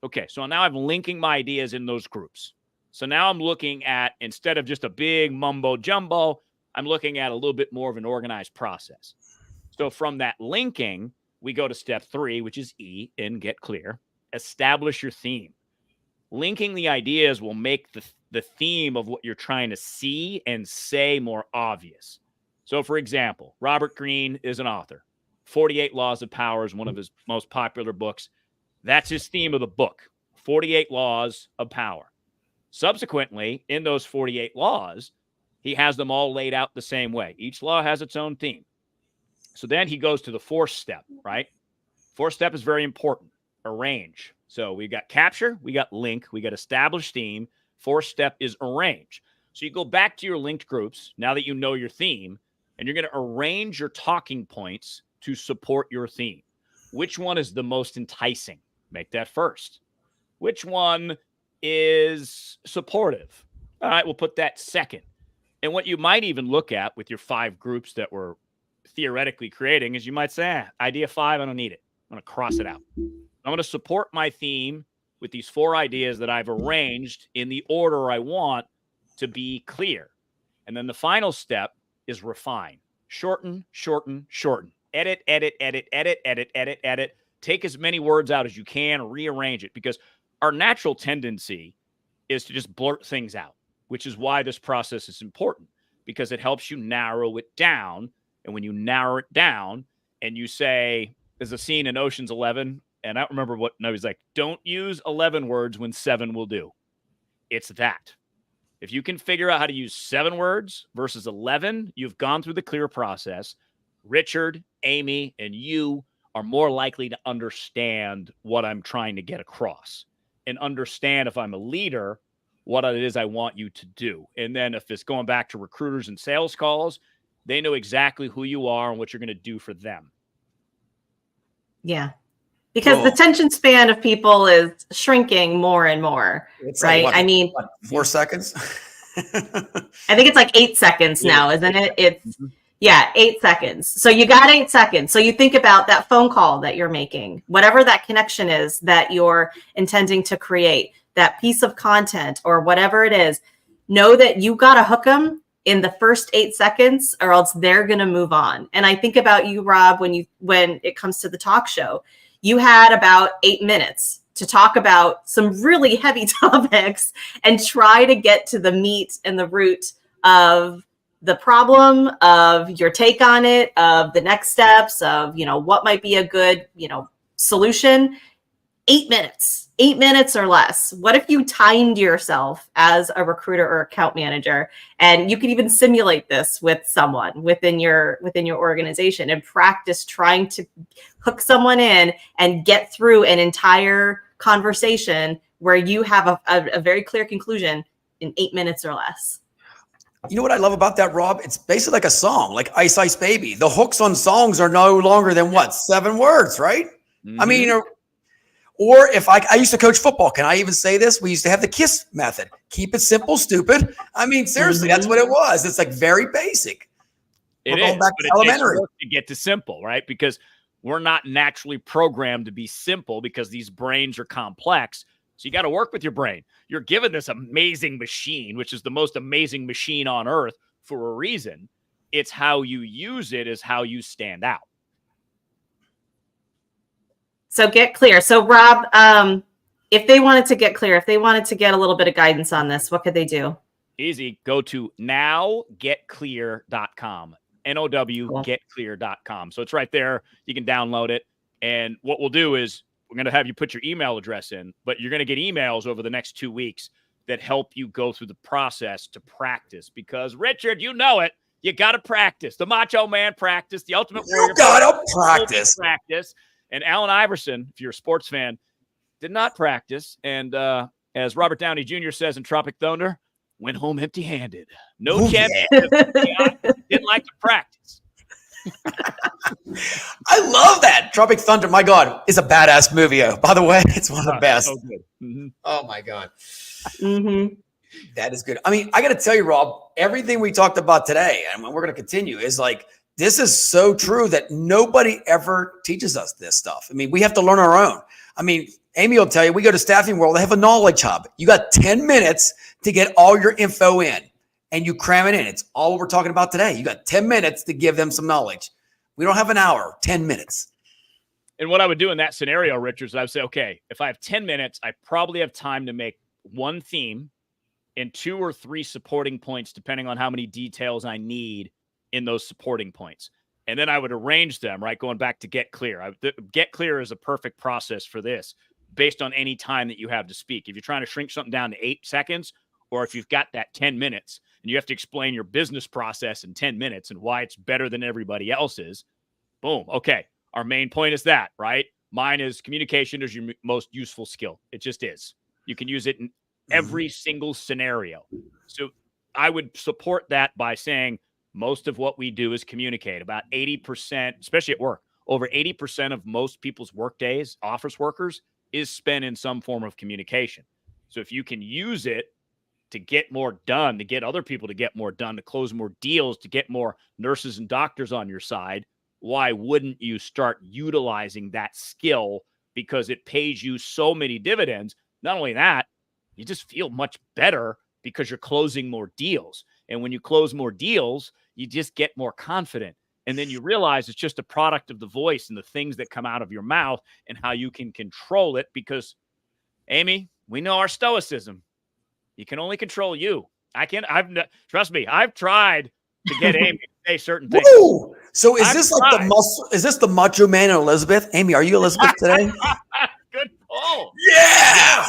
Okay, so now I'm linking my ideas in those groups. So now I'm looking at, instead of just a big mumbo jumbo, I'm looking at a little bit more of an organized process. So from that linking, we go to step 3, which is E in C.L.E.A.R. Establish your theme. Linking the ideas will make the theme of what you're trying to see and say more obvious. So, for example, Robert Greene is an author. 48 Laws of Power is one of his most popular books. That's his theme of the book, 48 Laws of Power. Subsequently, in those 48 laws, he has them all laid out the same way. Each law has its own theme. So then he goes to the fourth step, right? Fourth step is very important. Arrange. So we got capture, we got link, we got establish theme. Fourth step is arrange. So you go back to your linked groups now that you know your theme, and you're going to arrange your talking points to support your theme. Which one is the most enticing? Make that first. Which one is supportive? All right, we'll put that second. And what you might even look at with your 5 groups that we're theoretically creating is you might say, idea 5, I don't need it. I'm going to cross it out. I'm going to support my theme with these 4 ideas that I've arranged in the order I want to be clear. And then the final step is refine. Shorten, shorten, shorten. Edit, edit, edit, edit, edit, edit, edit. Take as many words out as you can, rearrange it, because our natural tendency is to just blurt things out, which is why this process is important, because it helps you narrow it down. And when you narrow it down and you say, there's a scene in Ocean's 11, and I don't remember what, no, he's like, don't use 11 words when 7 will do. It's that. If you can figure out how to use 7 words versus 11, you've gone through the C.L.E.A.R process. Richard, Amy, and you are more likely to understand what I'm trying to get across and understand, if I'm a leader, what it is I want you to do. And then if it's going back to recruiters and sales calls, they know exactly who you are and what you're going to do for them. Yeah. Because the attention span of people is shrinking more and more, It's right? Like, I mean, 4 seconds? I think it's like 8 seconds now, isn't it? It's, yeah, 8 seconds. So you got 8 seconds. So you think about that phone call that you're making, whatever that connection is that you're intending to create, that piece of content or whatever it is, know that you got to hook them in the first 8 seconds or else they're going to move on. And I think about you, Rob, when it comes to the talk show, you had about 8 minutes to talk about some really heavy topics and try to get to the meat and the root of the problem, of your take on it, of the next steps, of, what might be a good, solution. 8 minutes or less. What if you timed yourself as a recruiter or account manager, and you could even simulate this with someone within your organization and practice trying to hook someone in and get through an entire conversation where you have a very clear conclusion in 8 minutes or less. You know what I love about that, Rob? It's basically like a song, like Ice Ice Baby. The hooks on songs are no longer than 7 words, right? Mm-hmm. I mean, or if I used to coach football, can I even say this? We used to have the KISS method. Keep it simple, stupid. I mean, seriously, that's what it was. It's like very basic. We're going back to elementary. To get to simple, right? Because we're not naturally programmed to be simple because these brains are complex. So you got to work with your brain. You're given this amazing machine, which is the most amazing machine on earth for a reason. It's how you use it is how you stand out. So get clear. So Rob, if they wanted to get clear, if they wanted to get a little bit of guidance on this, what could they do? Easy. Go to nowgetclear.com. NOWgetclear.com. So it's right there. You can download it. And what we'll do is we're going to have you put your email address in, but you're going to get emails over the next 2 weeks that help you go through the process to practice. Because, Richard, you know it. You got to practice. The Macho Man practice. The Ultimate Warrior. You got to practice. And Allen Iverson, if you're a sports fan, did not practice. And as Robert Downey Jr. says in Tropic Thunder, went home empty-handed. No championship. Didn't like to practice. I love that. Tropic Thunder, my God, is a badass movie. By the way, it's one of the best. So good. Mm-hmm. Oh, my God. Mm-hmm. That is good. I mean, I got to tell you, Rob, everything we talked about today, and we're going to continue, is like, this is so true that nobody ever teaches us this stuff. I mean, we have to learn our own. I mean, Amy will tell you, we go to Staffing World, they have a knowledge hub. You got 10 minutes to get all your info in, and you cram it in. It's all what we're talking about today. You got 10 minutes to give them some knowledge. We don't have an hour, 10 minutes. And what I would do in that scenario, Richard, is I would say, okay, if I have 10 minutes, I probably have time to make one theme and 2 or 3 supporting points, depending on how many details I need in those supporting points. And then I would arrange them, right? Going back to Get Clear. Get Clear is a perfect process for this. based on any time that you have to speak. If you're trying to shrink something down to 8 seconds, or if you've got that 10 minutes and you have to explain your business process in 10 minutes and why it's better than everybody else's, boom. Okay. Our main point is that, right? Mine is communication is your most useful skill. It just is. You can use it in every single scenario. So I would support that by saying most of what we do is communicate. About 80%, especially at work, over 80% of most people's work days, office workers, is spent in some form of communication. So if you can use it to get more done, to get other people to get more done, to close more deals, to get more nurses and doctors on your side, why wouldn't you start utilizing that skill? Because it pays you so many dividends. Not only that, you just feel much better because you're closing more deals. And when you close more deals, you just get more confident. And then you realize it's just a product of the voice and the things that come out of your mouth and how you can control it. Because, Amy, we know our stoicism. You can only control you. Trust me, I've tried to get Amy to say certain things. Woo! So is this like the muscle? Is this the Macho Man and Elizabeth? Amy, are you Elizabeth today? Good pull. Yeah.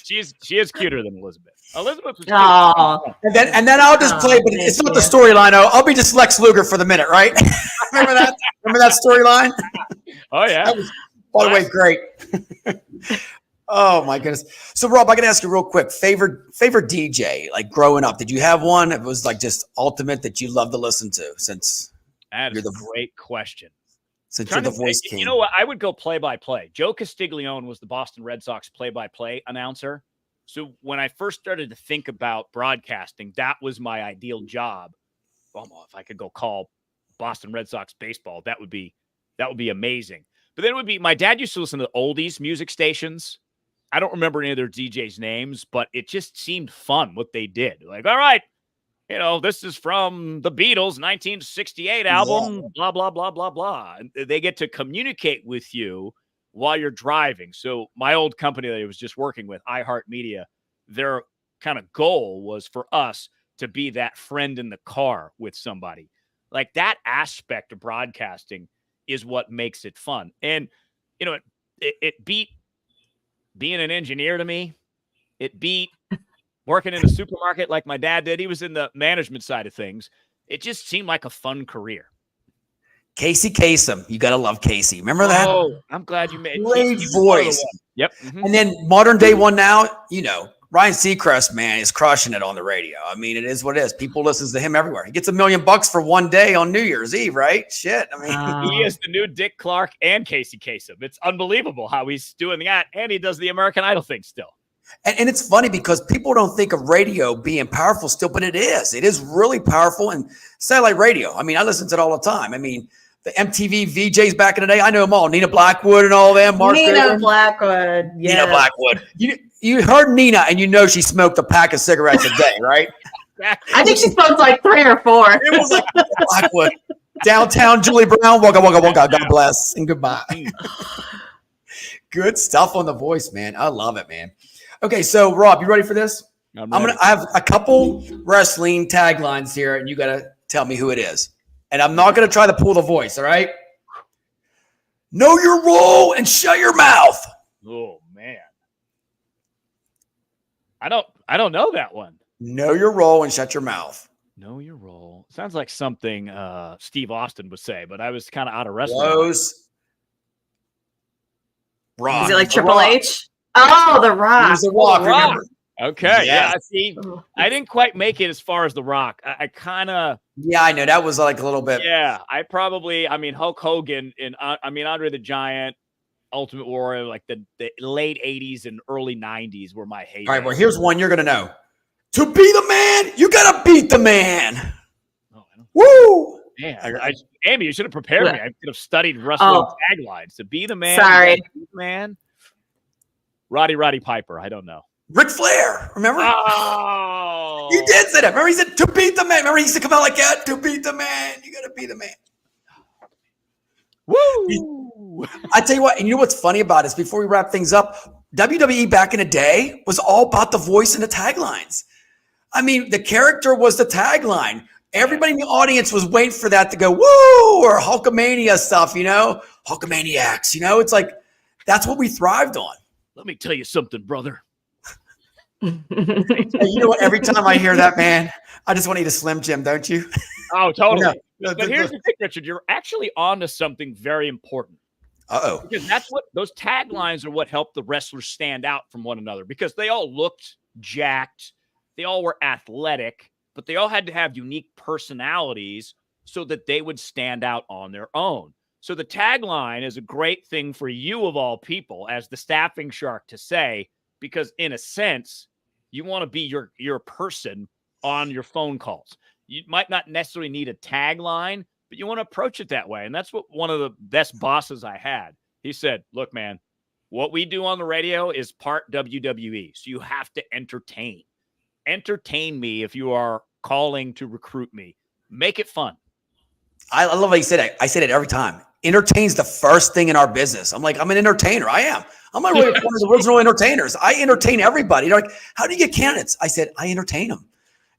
She is cuter than Elizabeth. Elizabeth was cute. Oh, And then I'll just play, but it's not the storyline. I'll be just Lex Luger for the minute, right? Remember that? Remember that storyline? Oh yeah. That was, by the way, great. Oh my goodness. So Rob, I gotta ask you real quick. Favorite DJ, like growing up, did you have one? It was like just ultimate that you love to listen to since that is a great question. Since you're the voice king. You know what? I would go play-by-play. Joe Castiglione was the Boston Red Sox play-by-play announcer. So when I first started to think about broadcasting, that was my ideal job. Well, if I could go call Boston Red Sox baseball, that would be amazing. But then it would be, my dad used to listen to oldies music stations. I don't remember any of their DJs' names, but it just seemed fun what they did. Like, all right, this is from the Beatles' 1968 album, blah, blah, blah, blah, blah. And they get to communicate with you while you're driving. So my old company that I was just working with, iHeartMedia, their kind of goal was for us to be that friend in the car with somebody. Like that aspect of broadcasting is what makes it fun. And, it beat being an engineer to me. It beat working in a supermarket like my dad did. He was in the management side of things. It just seemed like a fun career. Casey Kasem. You got to love Casey. Remember that? Oh, I'm glad you made great voice. Yep. Mm-hmm. And then modern day one now, Ryan Seacrest, man, is crushing it on the radio. I mean, it is what it is. People listen to him everywhere. He gets $1 million for one day on New Year's Eve, right? Shit. I mean, he is the new Dick Clark and Casey Kasem. It's unbelievable how he's doing that. And he does the American Idol thing still. And it's funny because people don't think of radio being powerful still, but it is. It is really powerful. And satellite radio, I mean, I listen to it all the time. I mean, the MTV VJs back in the day, I know them all. Nina Blackwood and all them. Nina Blackwood. Yes. Nina Blackwood. You heard Nina and you know she smoked a pack of cigarettes a day, right? I think she smoked like 3 or 4. It was like Blackwood. Downtown Julie Brown. Wugga, wugga, wugga. God bless and goodbye. Good stuff on the voice, man. I love it, man. Okay, so Rob, you ready for this? I have a couple wrestling taglines here, and you got to tell me who it is. And I'm not going to try to pull the voice, all right? Know your role and shut your mouth. Oh, man. I don't know that one. Know your role and shut your mouth. Know your role. Sounds like something Steve Austin would say, but I was kind of out of wrestling. Close. Is it like Triple H? Oh, The Rock. He's The Rock, remember? Okay. Yeah. See, I didn't quite make it as far as The Rock. I kind of. Yeah, I know. That was like a little bit. Yeah. Hulk Hogan and Andre the Giant, Ultimate Warrior, like the late 80s and early 90s were my heyday. All right. Well, here's one you're going to know. To be the man, you got to beat the man. Oh, woo! Man, Amy, you should have prepared me. I could have studied wrestling taglines. To be the man. Sorry. Man. Roddy Piper. I don't know. Ric Flair. Remember? Oh. You did say that. Remember he said to beat the man. Remember he used to come out like that? To beat the man. You got to be the man. Woo! I tell you what, and you know what's funny about this? Before we wrap things up, WWE back in the day was all about the voice and the taglines. I mean, the character was the tagline. Everybody in the audience was waiting for that to go, woo, or Hulkamania stuff, Hulkamaniacs, it's like, that's what we thrived on. let me tell you something, brother. Hey, you know what? Every time I hear that, man, I just want to eat a Slim Jim, don't you? Oh, totally. No, But here's the thing, Richard. You're actually onto something very important. Uh-oh. Because that's what those taglines are what helped the wrestlers stand out from one another, because they all looked jacked. They all were athletic, but they all had to have unique personalities so that they would stand out on their own. So the tagline is a great thing for you of all people as the staffing shark to say, because in a sense, you want to be your person on your phone calls. You might not necessarily need a tagline, but you want to approach it that way. And that's what one of the best bosses I had. He said, look, man, what we do on the radio is part WWE. So you have to entertain. Entertain me if you are calling to recruit me. Make it fun. I love how you said it. I say it every time. Entertain's the first thing in our business. I'm like, I'm an entertainer. I am. I'm one of the original entertainers. I entertain everybody. You're like, how do you get candidates? I said, I entertain them.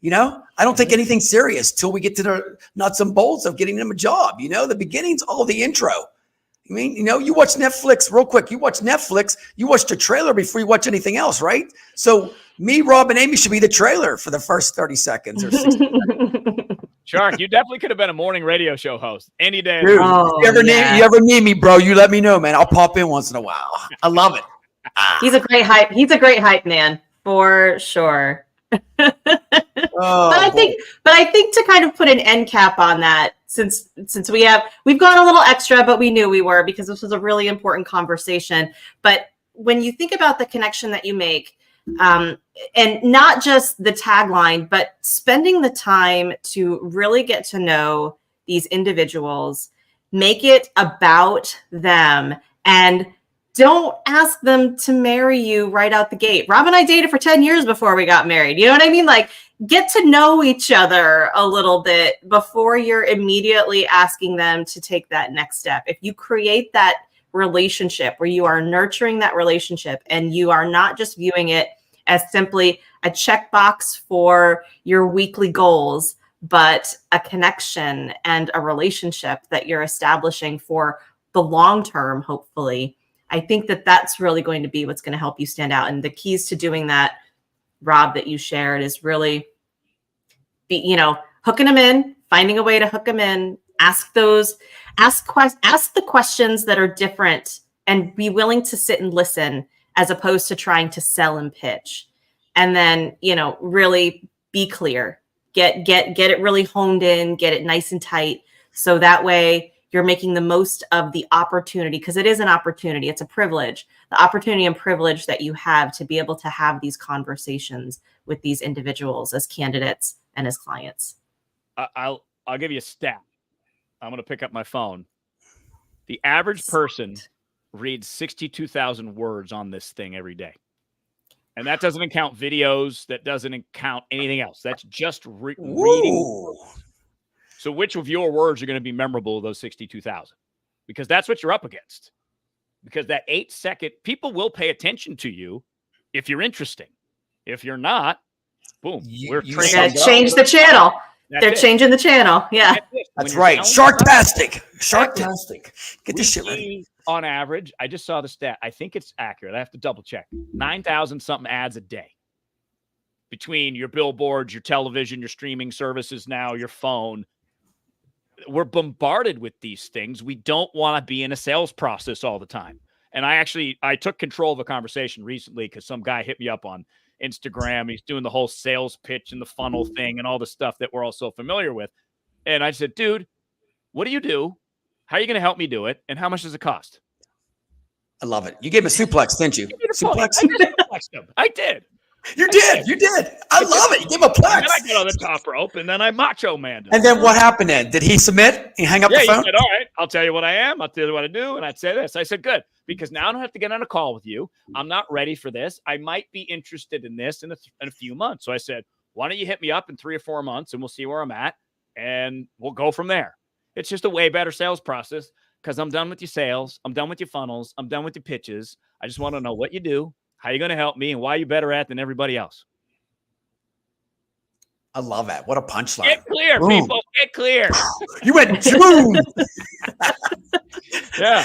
You know, I don't take anything serious till we get to the nuts and bolts of getting them a job. You know, the beginning's all the intro. I mean, you know, you watch Netflix real quick. You watch Netflix, you watch the trailer before you watch anything else, right? So me, Rob, and Amy should be the trailer for the first 30 seconds or 60 seconds. Shark, you definitely could have been a morning radio show host any day. Dude, you ever need me, bro, you let me know, man. I'll pop in once in a while. I love it. He's a great hype man for sure. But I think to kind of put an end cap on that, since we've gone a little extra, but we knew we were, because this was a really important conversation. But when you think about the connection that you make, and not just the tagline, but spending the time to really get to know these individuals, make it about them, and don't ask them to marry you right out the gate. Rob and I dated for 10 years before we got married. You know what I mean? Like, get to know each other a little bit before you're immediately asking them to take that next step. If you create that relationship where you are nurturing that relationship and you are not just viewing it as simply a checkbox for your weekly goals, but a connection and a relationship that you're establishing for the long term, hopefully, I think that that's really going to be what's going to help you stand out. And the keys to doing that, Rob, that you shared is really hooking them in, finding a way to hook them in, ask the questions that are different, and be willing to sit and listen as opposed to trying to sell and pitch. And then, really be clear, get it really honed in, get it nice and tight. So that way you're making the most of the opportunity, because it is an opportunity. It's a privilege, the opportunity and privilege that you have to be able to have these conversations with these individuals as candidates and as clients. I'll give you a stat. I'm going to pick up my phone. The average person reads 62,000 words on this thing every day. And that doesn't count videos. That doesn't count anything else. That's just reading. So which of your words are going to be memorable of those 62,000? Because that's what you're up against. Because that 8-second, people will pay attention to you if you're interesting. If you're not, boom. We're trained. Change the channel. They're changing the channel. Yeah. That's right. Sharktastic. Get this shit ready. On average, I just saw the stat. I think it's accurate. I have to double check. 9,000 something ads a day. Between your billboards, your television, your streaming services now, your phone. We're bombarded with these things. We don't want to be in a sales process all the time. And I took control of a conversation recently because some guy hit me up on Instagram. He's doing the whole sales pitch and the funnel thing and all the stuff that we're all so familiar with. And I said, dude, what do you do? How are you going to help me do it? And how much does it cost? I love it. You gave him a suplex, didn't you? Suplex? I did. You did. I love it. You gave him a plex. And then I got on the top rope, and then I macho manned him. And then what happened then? Did he submit? He hang up the phone? He said, all right, I'll tell you what I am. I'll tell you what I do. And I'd say this. I said, good, because now I don't have to get on a call with you. I'm not ready for this. I might be interested in this in a few months. So I said, why don't you hit me up in 3 or 4 months, and we'll see where I'm at, and we'll go from there. It's just a way better sales process because I'm done with your sales. I'm done with your funnels. I'm done with your pitches. I just want to know what you do, how you're going to help me, and why you're better at than everybody else. I love that. What a punchline. Get clear, people. Get clear. You went June. Yeah.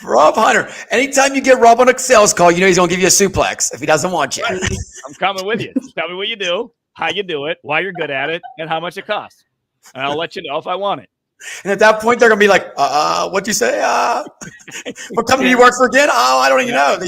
Rob Hunter. Anytime you get Rob on a sales call, you know he's going to give you a suplex if he doesn't want you. Right. I'm coming with you. Just tell me what you do, how you do it, why you're good at it, and how much it costs. And I'll let you know if I want it. And at that point, they're going to be like, what'd you say? What company do you work for again? Oh, I don't even know.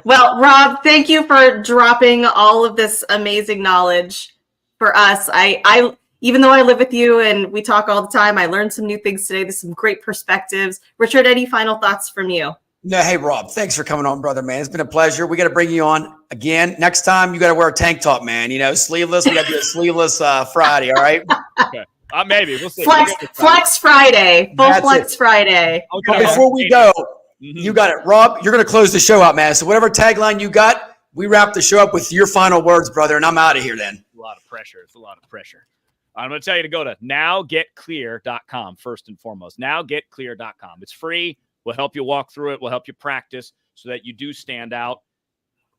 Well, Rob, thank you for dropping all of this amazing knowledge for us. I even though I live with you and we talk all the time, I learned some new things today. There's some great perspectives. Richard, any final thoughts from you? No, hey, Rob, thanks for coming on, brother, man. It's been a pleasure. We got to bring you on again. Next time, you got to wear a tank top, man. You know, sleeveless. We got to do a sleeveless Friday, all right? Okay. Maybe. We'll see. Flex Friday. Full Flex Friday. But before we go, you got it. Rob, you're going to close the show out, man. So whatever tagline you got, we wrap the show up with your final words, brother, and I'm out of here then. A lot of pressure. It's a lot of pressure. I'm going to tell you to go to nowgetclear.com first and foremost. Nowgetclear.com. It's free. We'll help you walk through it. We'll help you practice so that you do stand out.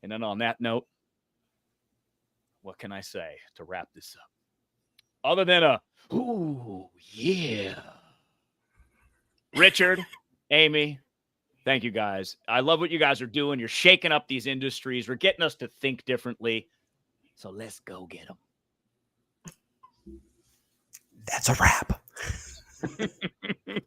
And then on that note, what can I say to wrap this up? Other than ooh, yeah. Richard, Amy, thank you guys. I love what you guys are doing. You're shaking up these industries. We're getting us to think differently. So let's go get them. That's a wrap.